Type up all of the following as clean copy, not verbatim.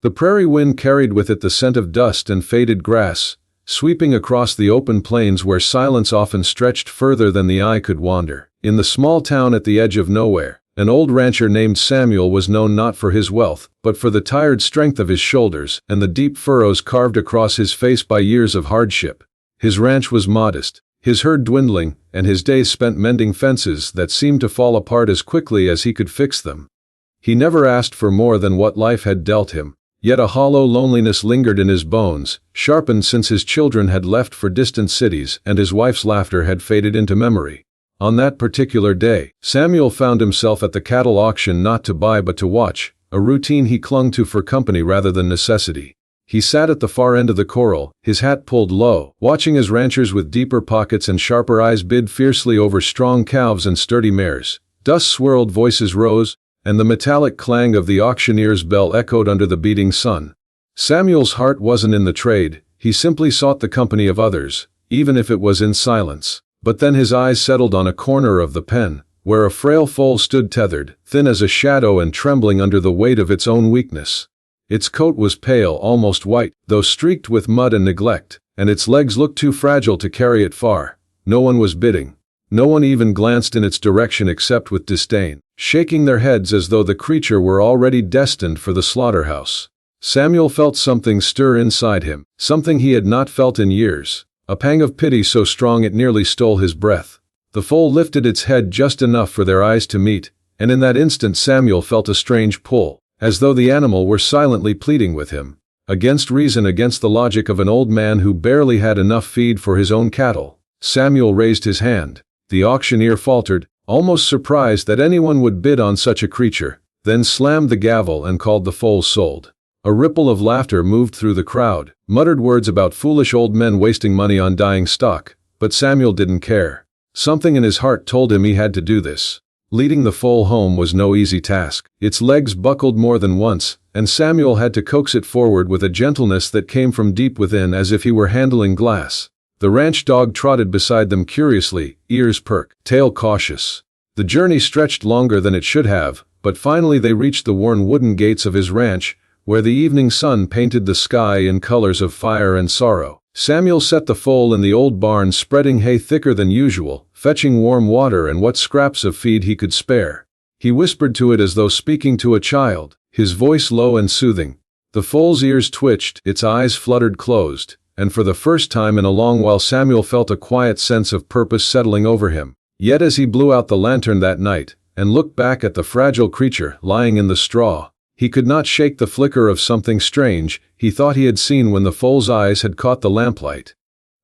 The prairie wind carried with it the scent of dust and faded grass, sweeping across the open plains where silence often stretched further than the eye could wander. In the small town at the edge of nowhere, an old rancher named Samuel was known not for his wealth, but for the tired strength of his shoulders and the deep furrows carved across his face by years of hardship. His ranch was modest, his herd dwindling, and his days spent mending fences that seemed to fall apart as quickly as he could fix them. He never asked for more than what life had dealt him, yet a hollow loneliness lingered in his bones, sharpened since his children had left for distant cities and his wife's laughter had faded into memory. On that particular day, Samuel found himself at the cattle auction not to buy but to watch, a routine he clung to for company rather than necessity. He sat at the far end of the corral, his hat pulled low, watching as ranchers with deeper pockets and sharper eyes bid fiercely over strong calves and sturdy mares. Dust swirled, voices rose, and the metallic clang of the auctioneer's bell echoed under the beating sun. Samuel's heart wasn't in the trade, he simply sought the company of others, even if it was in silence. But then his eyes settled on a corner of the pen, where a frail foal stood tethered, thin as a shadow and trembling under the weight of its own weakness. Its coat was pale, almost white, though streaked with mud and neglect, and its legs looked too fragile to carry it far. No one was bidding. No one even glanced in its direction except with disdain, shaking their heads as though the creature were already destined for the slaughterhouse. Samuel felt something stir inside him, something he had not felt in years. A pang of pity so strong it nearly stole his breath. The foal lifted its head just enough for their eyes to meet, and in that instant Samuel felt a strange pull, as though the animal were silently pleading with him. Against reason, against the logic of an old man who barely had enough feed for his own cattle. Samuel raised his hand. The auctioneer faltered, almost surprised that anyone would bid on such a creature, then slammed the gavel and called the foal sold. A ripple of laughter moved through the crowd, muttered words about foolish old men wasting money on dying stock, but Samuel didn't care. Something in his heart told him he had to do this. Leading the foal home was no easy task. Its legs buckled more than once, and Samuel had to coax it forward with a gentleness that came from deep within as if he were handling glass. The ranch dog trotted beside them curiously, ears perked, tail cautious. The journey stretched longer than it should have, but finally they reached the worn wooden gates of his ranch, where the evening sun painted the sky in colors of fire and sorrow. Samuel set the foal in the old barn, spreading hay thicker than usual, fetching warm water and what scraps of feed he could spare. He whispered to it as though speaking to a child, his voice low and soothing. The foal's ears twitched, its eyes fluttered closed, and for the first time in a long while Samuel felt a quiet sense of purpose settling over him. Yet as he blew out the lantern that night, and looked back at the fragile creature lying in the straw, he could not shake the flicker of something strange he thought he had seen when the foal's eyes had caught the lamplight.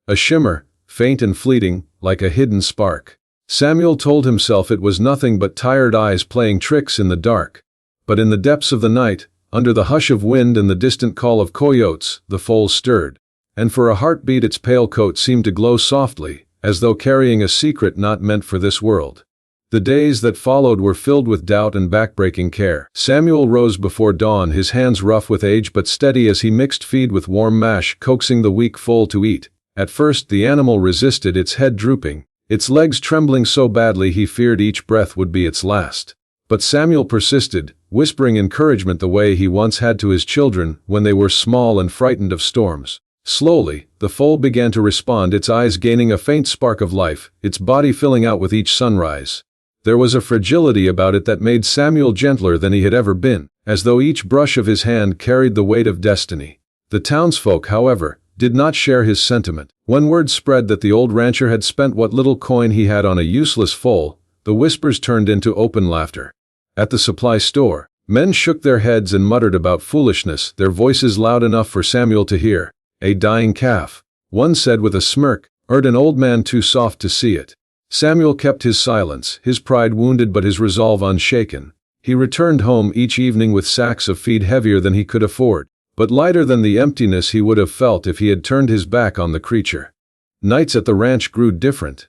A shimmer, faint and fleeting, like a hidden spark. Samuel told himself it was nothing but tired eyes playing tricks in the dark. But in the depths of the night, under the hush of wind and the distant call of coyotes, the foal stirred. And for a heartbeat its pale coat seemed to glow softly, as though carrying a secret not meant for this world. The days that followed were filled with doubt and backbreaking care. Samuel rose before dawn, his hands rough with age but steady as he mixed feed with warm mash, coaxing the weak foal to eat. At first the animal resisted, its head drooping, its legs trembling so badly he feared each breath would be its last. But Samuel persisted, whispering encouragement the way he once had to his children when they were small and frightened of storms. Slowly, the foal began to respond, its eyes gaining a faint spark of life, its body filling out with each sunrise. There was a fragility about it that made Samuel gentler than he had ever been, as though each brush of his hand carried the weight of destiny. The townsfolk, however, did not share his sentiment. When word spread that the old rancher had spent what little coin he had on a useless foal, the whispers turned into open laughter. At the supply store, men shook their heads and muttered about foolishness, their voices loud enough for Samuel to hear. A dying calf, one said with a smirk, or an old man too soft to see it. Samuel kept his silence, his pride wounded but his resolve unshaken. He returned home each evening with sacks of feed heavier than he could afford, but lighter than the emptiness he would have felt if he had turned his back on the creature. Nights at the ranch grew different.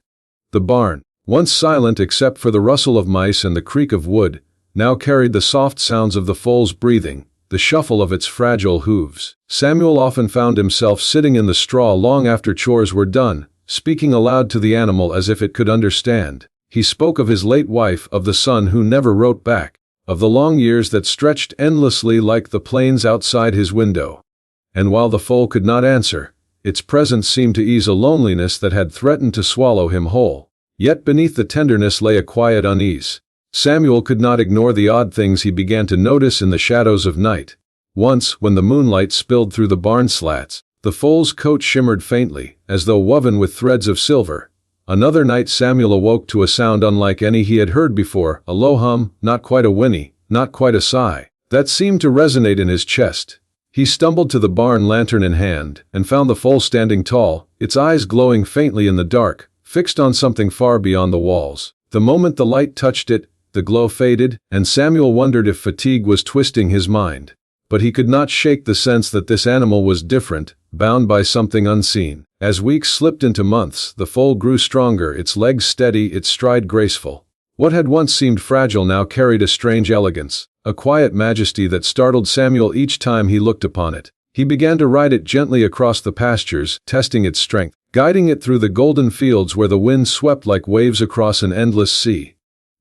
The barn, once silent except for the rustle of mice and the creak of wood, now carried the soft sounds of the foal's breathing, the shuffle of its fragile hooves. Samuel often found himself sitting in the straw long after chores were done, speaking aloud to the animal as if it could understand. He spoke of his late wife, of the son who never wrote back, of the long years that stretched endlessly like the plains outside his window. And while the foal could not answer, its presence seemed to ease a loneliness that had threatened to swallow him whole. Yet beneath the tenderness lay a quiet unease. Samuel could not ignore the odd things he began to notice in the shadows of night. Once, when the moonlight spilled through the barn slats, the foal's coat shimmered faintly, as though woven with threads of silver. Another night Samuel awoke to a sound unlike any he had heard before, a low hum, not quite a whinny, not quite a sigh, that seemed to resonate in his chest. He stumbled to the barn, lantern in hand, and found the foal standing tall, its eyes glowing faintly in the dark, fixed on something far beyond the walls. The moment the light touched it, the glow faded, and Samuel wondered if fatigue was twisting his mind. But he could not shake the sense that this animal was different, bound by something unseen. As weeks slipped into months, the foal grew stronger, its legs steady, its stride graceful. What had once seemed fragile now carried a strange elegance, a quiet majesty that startled Samuel each time he looked upon it. He began to ride it gently across the pastures, testing its strength, guiding it through the golden fields where the wind swept like waves across an endless sea.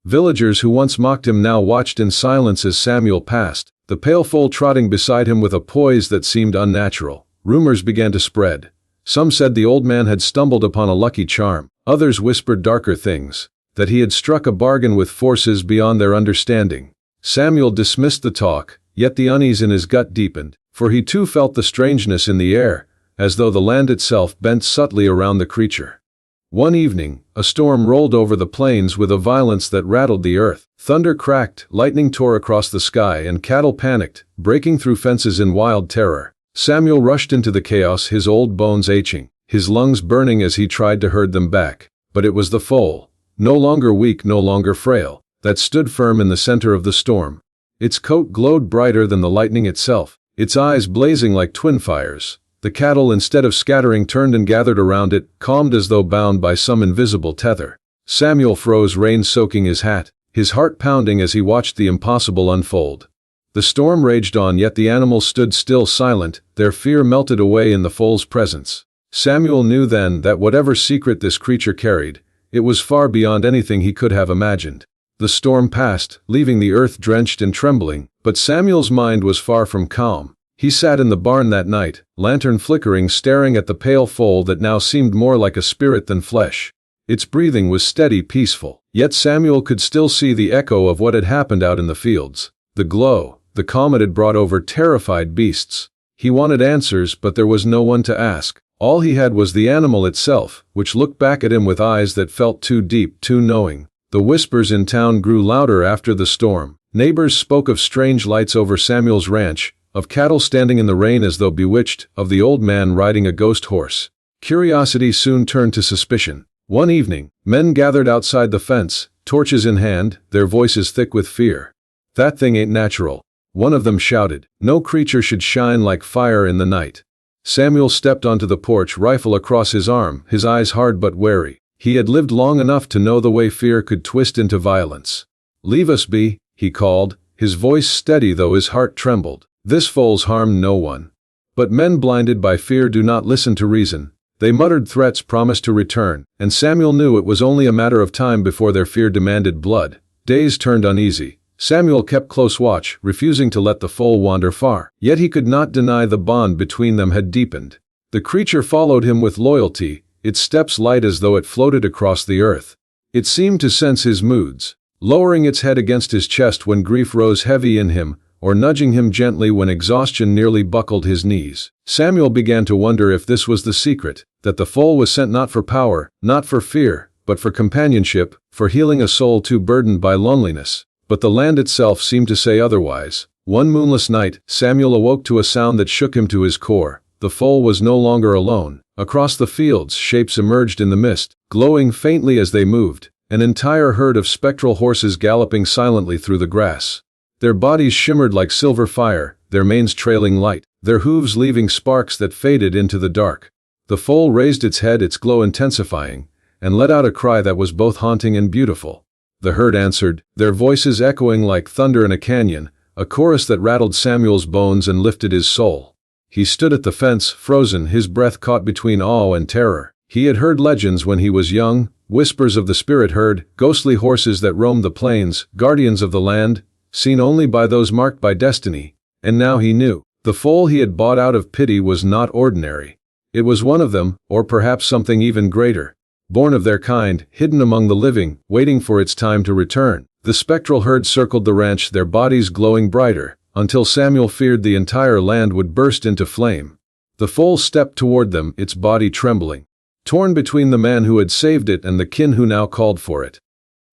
Villagers who once mocked him now watched in silence as Samuel passed, the pale foal trotting beside him with a poise that seemed unnatural. Rumors began to spread. Some said the old man had stumbled upon a lucky charm. Others whispered darker things, that he had struck a bargain with forces beyond their understanding. Samuel dismissed the talk, yet the unease in his gut deepened, for he too felt the strangeness in the air, as though the land itself bent subtly around the creature. One evening, a storm rolled over the plains with a violence that rattled the earth. Thunder cracked, lightning tore across the sky, and cattle panicked, breaking through fences in wild terror. Samuel rushed into the chaos, his old bones aching, his lungs burning as he tried to herd them back. But it was the foal, no longer weak, no longer frail, that stood firm in the center of the storm. Its coat glowed brighter than the lightning itself, its eyes blazing like twin fires. The cattle, instead of scattering, turned and gathered around it, calmed as though bound by some invisible tether. Samuel froze, rain soaking his hat, his heart pounding as he watched the impossible unfold. The storm raged on, yet the animals stood still, silent, their fear melted away in the foal's presence. Samuel knew then that whatever secret this creature carried, it was far beyond anything he could have imagined. The storm passed, leaving the earth drenched and trembling, but Samuel's mind was far from calm. He sat in the barn that night, lantern flickering, staring at the pale foal that now seemed more like a spirit than flesh. Its breathing was steady, peaceful, yet Samuel could still see the echo of what had happened out in the fields. The glow, the calm it had brought over terrified beasts. He wanted answers, but there was no one to ask. All he had was the animal itself, which looked back at him with eyes that felt too deep, too knowing. The whispers in town grew louder after the storm. Neighbors spoke of strange lights over Samuel's ranch, of cattle standing in the rain as though bewitched, of the old man riding a ghost horse. Curiosity soon turned to suspicion. One evening, men gathered outside the fence, torches in hand, their voices thick with fear. "That thing ain't natural," one of them shouted. "No creature should shine like fire in the night." Samuel stepped onto the porch, rifle across his arm, his eyes hard but wary. He had lived long enough to know the way fear could twist into violence. "Leave us be," he called, his voice steady though his heart trembled. "This foal's harmed no one." But men blinded by fear do not listen to reason. They muttered threats, promised to return, and Samuel knew it was only a matter of time before their fear demanded blood. Days turned uneasy. Samuel kept close watch, refusing to let the foal wander far. Yet he could not deny the bond between them had deepened. The creature followed him with loyalty, its steps light as though it floated across the earth. It seemed to sense his moods, lowering its head against his chest when grief rose heavy in him, or nudging him gently when exhaustion nearly buckled his knees. Samuel began to wonder if this was the secret, that the foal was sent not for power, not for fear, but for companionship, for healing a soul too burdened by loneliness. But the land itself seemed to say otherwise. One moonless night, Samuel awoke to a sound that shook him to his core. The foal was no longer alone. Across the fields, shapes emerged in the mist, glowing faintly as they moved, an entire herd of spectral horses galloping silently through the grass. Their bodies shimmered like silver fire, their manes trailing light, their hooves leaving sparks that faded into the dark. The foal raised its head, its glow intensifying, and let out a cry that was both haunting and beautiful. The herd answered, their voices echoing like thunder in a canyon, a chorus that rattled Samuel's bones and lifted his soul. He stood at the fence, frozen, his breath caught between awe and terror. He had heard legends when he was young, whispers of the spirit herd, ghostly horses that roamed the plains, guardians of the land. seen only by those marked by destiny, and now he knew. The foal he had bought out of pity was not ordinary. It was one of them, or perhaps something even greater. Born of their kind, hidden among the living, waiting for its time to return. The spectral herd circled the ranch, their bodies glowing brighter, until Samuel feared the entire land would burst into flame. The foal stepped toward them, its body trembling, torn between the man who had saved it and the kin who now called for it.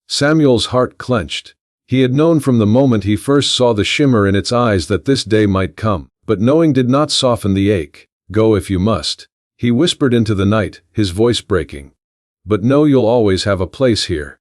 Samuel's heart clenched. He had known from the moment he first saw the shimmer in its eyes that this day might come, but knowing did not soften the ache. "Go if you must," he whispered into the night, his voice breaking. "But know you'll always have a place here."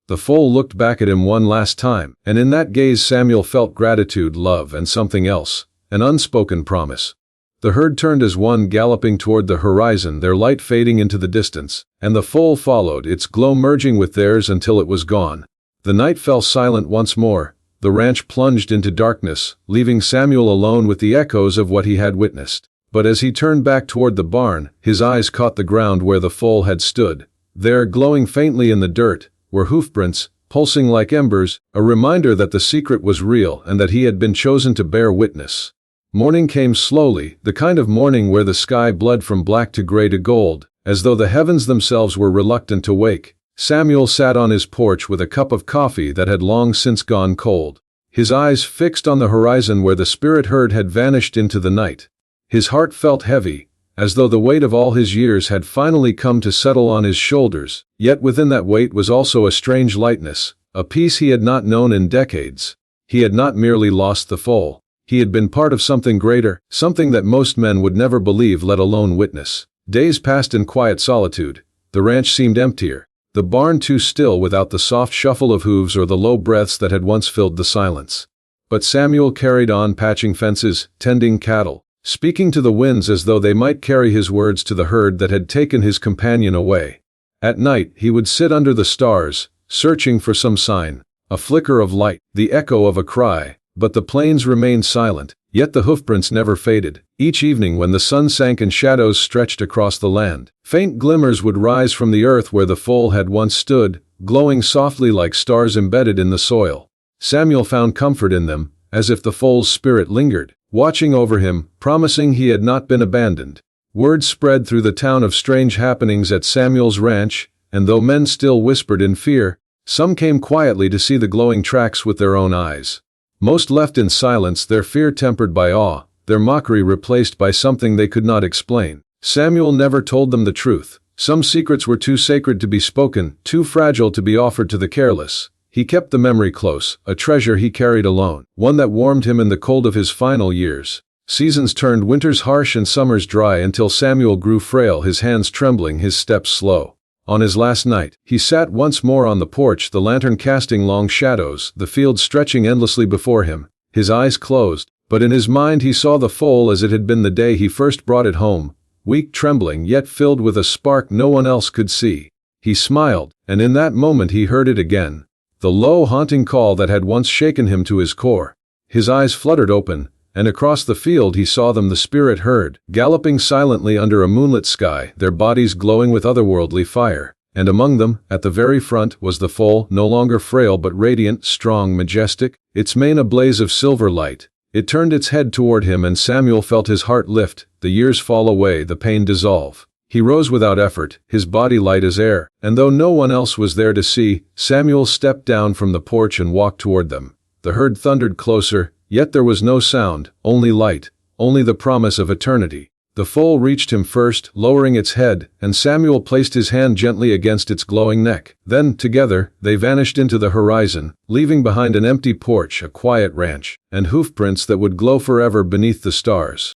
The foal looked back at him one last time, and in that gaze Samuel felt gratitude, love, and something else, an unspoken promise. The herd turned as one, galloping toward the horizon, their light fading into the distance, and the foal followed, its glow merging with theirs until it was gone. The night fell silent once more. The ranch plunged into darkness, leaving Samuel alone with the echoes of what he had witnessed. But as he turned back toward the barn, his eyes caught the ground where the foal had stood. There, glowing faintly in the dirt, were hoofprints, pulsing like embers, a reminder that the secret was real and that he had been chosen to bear witness. Morning came slowly, the kind of morning where the sky bled from black to gray to gold, as though the heavens themselves were reluctant to wake. Samuel sat on his porch with a cup of coffee that had long since gone cold, his eyes fixed on the horizon where the spirit herd had vanished into the night. His heart felt heavy, as though the weight of all his years had finally come to settle on his shoulders, yet within that weight was also a strange lightness, a peace he had not known in decades. He had not merely lost the foal. He had been part of something greater, something that most men would never believe, let alone witness. Days passed in quiet solitude. The ranch seemed emptier, the barn too still without the soft shuffle of hooves or the low breaths that had once filled the silence. But Samuel carried on, patching fences, tending cattle, speaking to the winds as though they might carry his words to the herd that had taken his companion away. At night, he would sit under the stars, searching for some sign, a flicker of light, the echo of a cry. But the plains remained silent, yet the hoofprints never faded. Each evening when the sun sank and shadows stretched across the land, faint glimmers would rise from the earth where the foal had once stood, glowing softly like stars embedded in the soil. Samuel found comfort in them, as if the foal's spirit lingered, watching over him, promising he had not been abandoned. Word spread through the town of strange happenings at Samuel's ranch, and though men still whispered in fear, some came quietly to see the glowing tracks with their own eyes. Most left in silence, their fear tempered by awe, their mockery replaced by something they could not explain. Samuel never told them the truth. Some secrets were too sacred to be spoken, too fragile to be offered to the careless. He kept the memory close, a treasure he carried alone, one that warmed him in the cold of his final years. Seasons turned, winters harsh and summers dry, until Samuel grew frail, his hands trembling, his steps slow. On his last night, he sat once more on the porch, the lantern casting long shadows, the field stretching endlessly before him. His eyes closed, but in his mind he saw the foal as it had been the day he first brought it home, weak, trembling, yet filled with a spark no one else could see. He smiled, and in that moment he heard it again, the low, haunting call that had once shaken him to his core. His eyes fluttered open, and across the field he saw them, the spirit herd, galloping silently under a moonlit sky, their bodies glowing with otherworldly fire. And among them, at the very front, was the foal, no longer frail but radiant, strong, majestic, its mane a blaze of silver light. It turned its head toward him, and Samuel felt his heart lift, the years fall away, the pain dissolve. He rose without effort, his body light as air, and though no one else was there to see, Samuel stepped down from the porch and walked toward them. The herd thundered closer, yet there was no sound, only light, only the promise of eternity. The foal reached him first, lowering its head, and Samuel placed his hand gently against its glowing neck. Then, together, they vanished into the horizon, leaving behind an empty porch, a quiet ranch, and hoofprints that would glow forever beneath the stars.